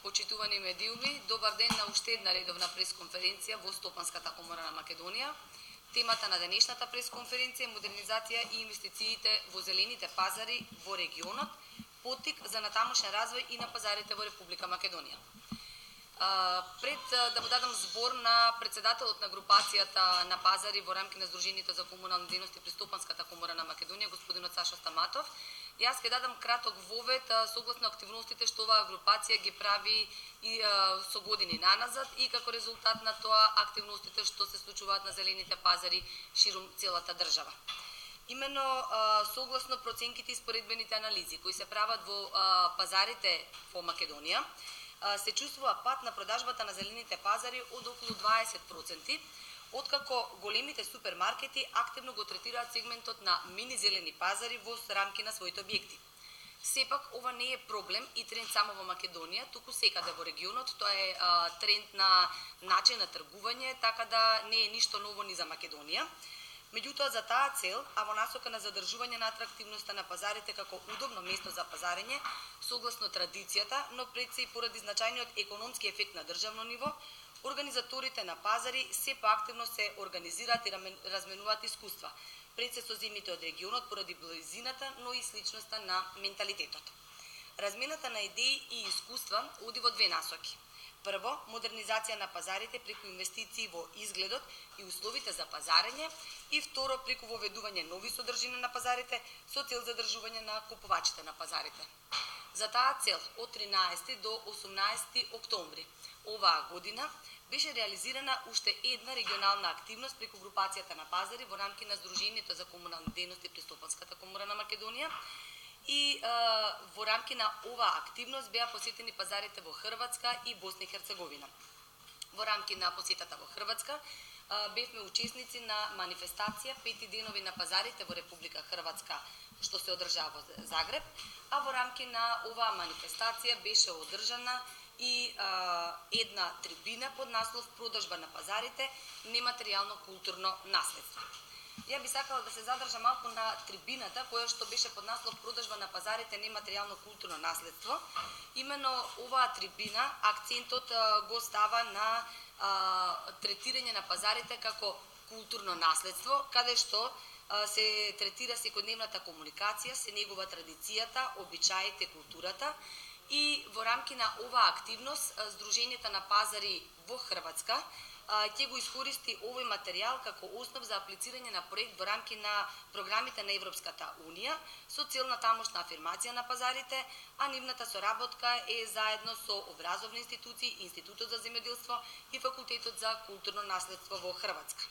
почитувани медиуми, добар ден на уште една редовна пресконференција во Стопанската комора на Македонија. Темата на денешната пресконференција е модернизација и инвестициите во зелените пазари во регионот, поттик за натамошен развој и на пазарите во Република Македонија. Пред да му дадам збор на председателот на групацијата на пазари во рамки на Сдруженијето за комунални дејности при Стопанската комора на Македонија, господинот Саша Стаматов, јас ќе дадам краток вовед согласно активностите што оваа групација ги прави и со години наназад и како резултат на тоа активностите што се случуваат на зелените пазари ширум целата држава. Имено согласно проценките и споредбените анализи кои се прават во пазарите во Македонија, се чувствува пат на продажбата на зелените пазари од околу 20%, откако големите супермаркети активно го третираат сегментот на мини зелени пазари во рамки на своите објекти. Сепак, ова не е проблем и тренд само во Македонија, туку секаде во регионот. Тоа е тренд на начин на тргување, така да не е ништо ново ни за Македонија. Меѓутоа, за таа цел, а во насока на задржување на атрактивноста на пазарите како удобно место за пазарење, согласно традицијата, но пред се и поради значајниот економски ефект на државно ниво, организаторите на пазари се поактивно се организираат и разменуваат искуства, пред се со земјите од регионот поради близината, но и сличноста на менталитетот. Размената на идеи и искуства оди во две насоки. Прво, модернизација на пазарите преку инвестиции во изгледот и условите за пазарење, и второ, преку воведување нови содржини на пазарите со цел задржување на купувачите на пазарите. За таа цел, од 13 до 18 октомври оваа година беше реализирана уште една регионална активност преку групацијата на пазари во рамки на Сдруженијето за комунални дејности при Стопанската комора на Македонија. И во рамки на оваа активност беа посетени пазарите во Хрватска и Босна и Херцеговина. Во рамки на посетата во Хрватска бевме учесници на манифестација 5 денови на пазарите во Република Хрватска, што се одржава во Загреб, а во рамки на оваа манифестација беше одржана и една трибина под наслов Продажба на пазарите, нематеријално културно наследство. Ја би сакала да се задржам малку на трибината која што беше под наслов Продажба на пазарите, нематеријално културно наследство. Имено оваа трибина акцентот го става на третирање на пазарите како културно наследство, каде што се третира секојдневната комуникација, се негува традицијата, обичаите, културата. И во рамки на оваа активност, Сдруженијето на пазари во Хрватска ќе го искористи овој материјал како основ за аплицирање на проект во рамки на програмите на Европската Унија со цел на тамошна афирмација на пазарите, а нивната соработка е заедно со образовни институции, Институтот за земјоделство и Факултетот за културно наследство во Хрватска.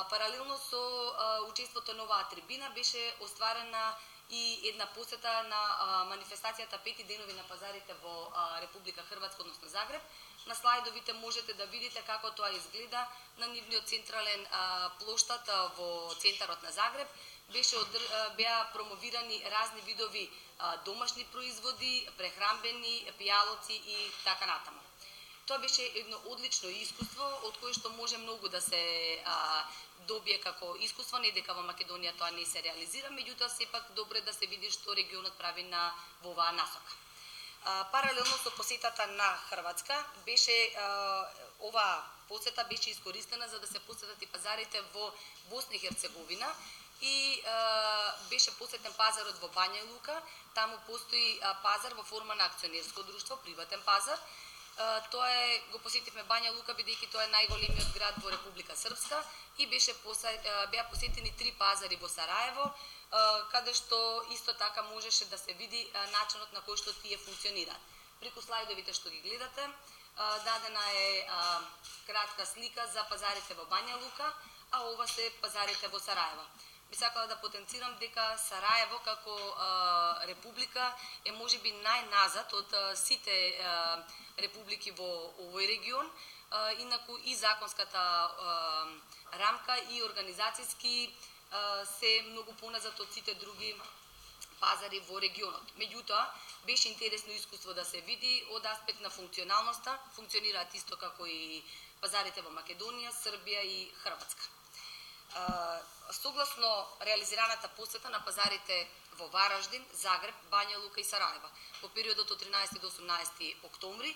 Паралелно со учеството на оваа трибина беше остварена и една посета на манифестацијата 5 денови на пазарите во Република Хрватска, односно Загреб. На слайдовите можете да видите како тоа изгледа на нивниот централен плоштад во центарот на Загреб. Беа промовирани разни видови домашни производи, прехранбени, пијалоци и така натаму. Тоа беше едно одлично искуство од кое што може многу да се добие како искуство, не дека во Македонија тоа не се реализира, меѓутоа сепак добро е да се види што регионот прави во оваа насока. Паралелно со посетата на Хрватска оваа посета беше искористена за да се посетат и пазарите во Босна и Херцеговина и беше посетен пазарот во Бања Лука. Таму постои пазар во форма на акционерско друштво, приватен пазар. Тоа го посетивме Бања Лука бидејќи тоа е најголемиот град во Република Српска и беа посетени 3 пазари во Сараево, каде што исто така можеше да се види начинот на кој што тие функционираат. Преку слайдовите што ги гледате, дадена е кратка слика за пазарите во Бања Лука, а ова се пазарите во Сараево. Би сакала да потенцирам дека Сараево како република е можеби најназад од сите републики во овој регион, инаку и законската рамка и организацијски се многу поназад од сите други пазари во регионот. Меѓутоа, беше интересно искуство да се види од аспект на функционалноста, функционираат исто како и пазарите во Македонија, Србија и Хрватска. Согласно реализираната посета на пазарите во Вараждин, Загреб, Бања Лука и Сараево. Во периодот од 13 до 18 октомври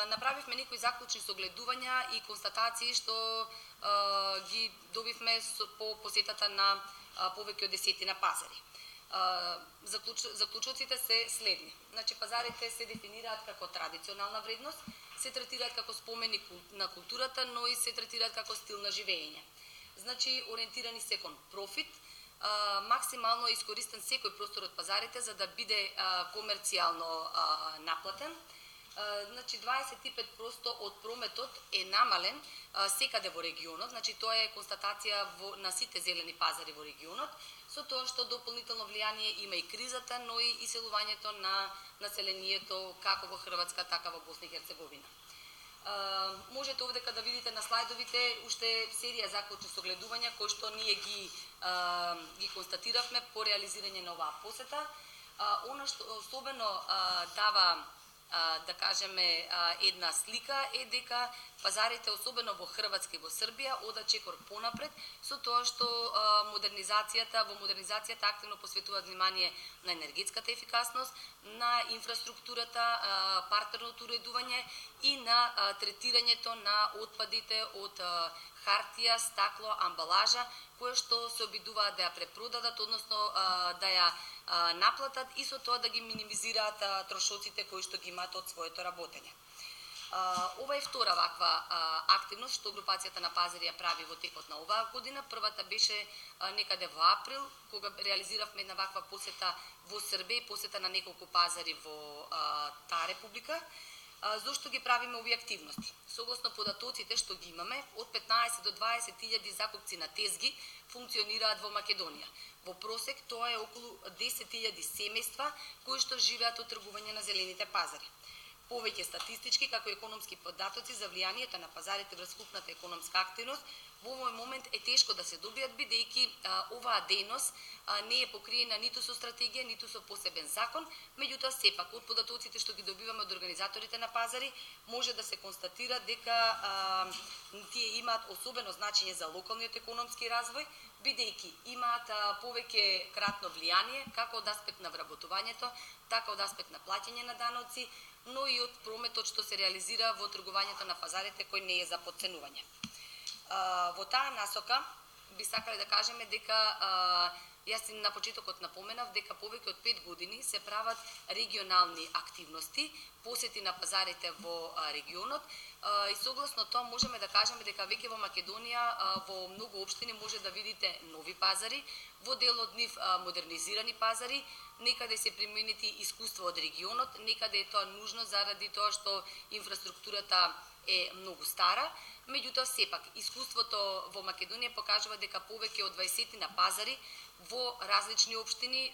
направивме некои заклучни согледувања и констатации што ги добивме по посетата на повеќе од 10 пазари. Заклучоците се следни. Значи, пазарите се дефинираат како традиционална вредност, се третираат како споменик на културата, но и се третираат како стил на живење. Значи, ориентирани се кон профит, максимално е искористен секој простор од пазарите за да биде комерцијално наплатен. Значи 25% од прометот е намален секаде во регионот, значи тоа е констатација на сите зелени пазари во регионот, со тоа што дополнително влијание има и кризата, но и иселувањето на населението како во Хрватска, така во Босна и Херцеговина. Можете овдека да видите на слайдовите уште серија заклучни согледувања кои што ние ги констатиравме по реализирање на оваа посета. Она што особено дава да кажеме една слика е дека пазарите, особено во Хрватска и во Србија, одат чекор понапред, со тоа што во модернизацијата активно посветуваат внимание на енергетската ефикасност, на инфраструктурата, партерното уредување и на третирањето на отпадите од хартија, стакло, амбалажа, кое што се обидуваат да ја препродадат, односно да ја наплатат и со тоа да ги минимизираат трошоците кои што ги имаат од своето работење. Ова е втора ваква активност што групацијата на пазари ја прави во текот на оваа година. Првата беше некаде во април, кога реализиравме една ваква посета во Србија, посета на неколку пазари во таа република. Зошто ги правиме овие активности? Согласно податоците што ги имаме, од 15 до 20.000 закупци на тезги функционираат во Македонија. Во просек тоа е околу 10.000 семејства кои што живеат од тргување на зелените пазари. Повеќе статистички како економски податоци за влијанието на пазарите врз вкупната економска активност во овој момент е тешко да се добијат, бидејќи оваа дејност не е покриена ниту со стратегија, ниту со посебен закон, меѓутоа сепак од податоците што ги добиваме од организаторите на пазари може да се констатира дека тие имаат особено значење за локалниот економски развој, бидејќи имаат повеќе кратно влијание како од аспект на вработувањето, така од аспект на плаќање на даноци, но и од прометот што се реализира во тргувањето на пазарите кој не е за потценување. Во таа насока би сакале да кажеме дека јас на почетокот напоменав дека повеќе од 5 години се прават регионални активности, посети на пазарите во регионот и согласно тоа можеме да кажеме дека веќе во Македонија во многу општини може да видите нови пазари, во дел од нив модернизирани пазари, некаде се применети искуства од регионот, некаде е тоа нужно заради тоа што инфраструктурата е многу стара, меѓутоа сепак искуството во Македонија покажува дека повеќе од 20 на пазари во различни општини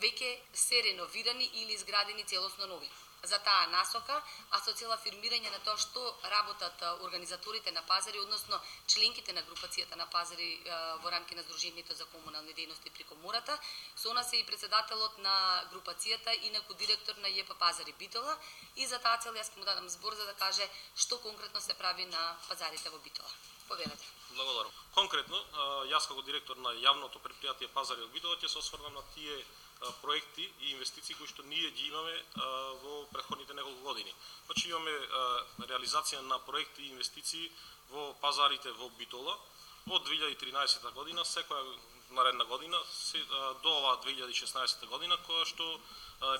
веќе се реновирани или изградени целосно нови. За таа насока, а со цел афирмирање на тоа што работат организаторите на пазари, односно членките на групацијата на пазари во рамки на Сдруженијето за комунални дејности при Комората, со нас е и председателот на групацијата и на директор на ЈП Пазари Битола и за таа цел јас ќе му дадам збор за да каже што конкретно се прави на пазарите во Битола. Повелете. Благодарам. Конкретно, јас како директор на јавното предпријатие Пазари од Битола ќе се осврнам на тие проекти и инвестиции кои што ние ги имаме во претходните неколку години. Значи имаме реализација на проекти и инвестиции во пазарите во Битола од 2013 година, секоја наредна година до оваа 2016 година, која што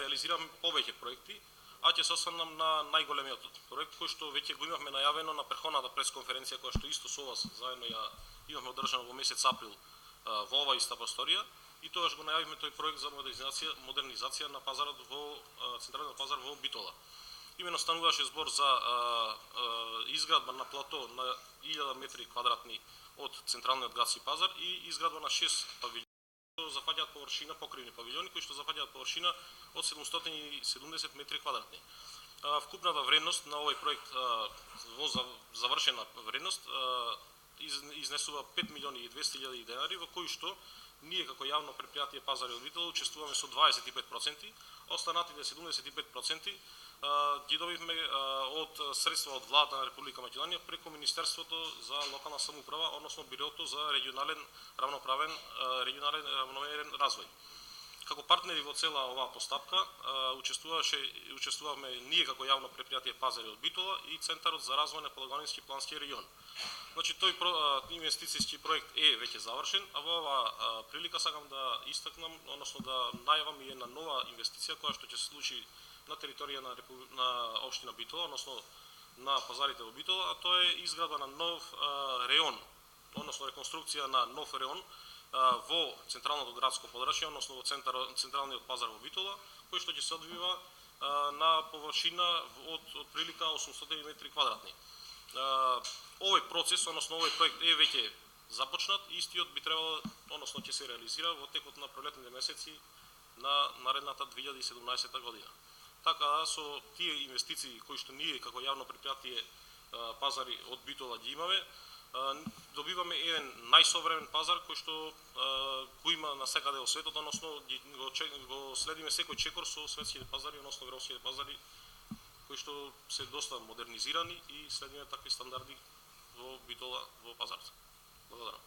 реализираме повеќе проекти, а ќе се осврнам на најголемиот проект кој што веќе го имавме најавено на претходната пресконференција која што исто со вас заедно ја имавме одржано во месец април во оваа иста просторија. И тогаш го најавивме тој проект за модернизација на пазарот во централниот пазар во Битола. Имено стануваше збор за изградба на плато на 1000 метри квадратни од централниот градски пазар и изградба на 6 павилјони кои зафаќаат површина, покривни павилјони кои што зафаќаат површина од 770 метри квадратни. Вкупната вредност на овој проект во завршена вредност изнесува 5.200.000 денари, во кои што ние како јавно претпријатие Пазари од Битола учествуваме со 25%, останатите 75% ги добивме од средства од владата на Република Македонија преку Министерството за локална самоуправа, односно Бирото за регионален равномерен развој. Како партнери во цела оваа постапка учествуваме ние како јавно претпријатие Пазари од Битола и Центарот за развој на Пелагонински плански регион. Значи тој инвестицијски проект е веќе завршен, а во оваа прилика сакам да истакнам, односно да најавам и една нова инвестиција која што ќе се случи на територија на општина Битола, односно на пазарите во Битола, а тоа е изградба на нов реон, односно реконструкција на нов реон во централното градско подрачје, односно во централниот пазар во Битола, кој што ќе се одвива на површина од прилика 800 метри квадратни. Овој процес, односно овој проект е веќе започнат и истиот би требало, односно ќе се реализира во текот на пролетните месеци на наредната 2017 година. Така да со тие инвестиции кои што ние како јавно претпријатие Пазари од Битола ги имаме, добиваме еден најсовремен пазар кој што го има насекаде во светот, односно го следиме секој чекор со светските пазари, односно европските пазари кои што се доста модернизирани и следиме такви стандарди во Битола во пазарот. Благодарам.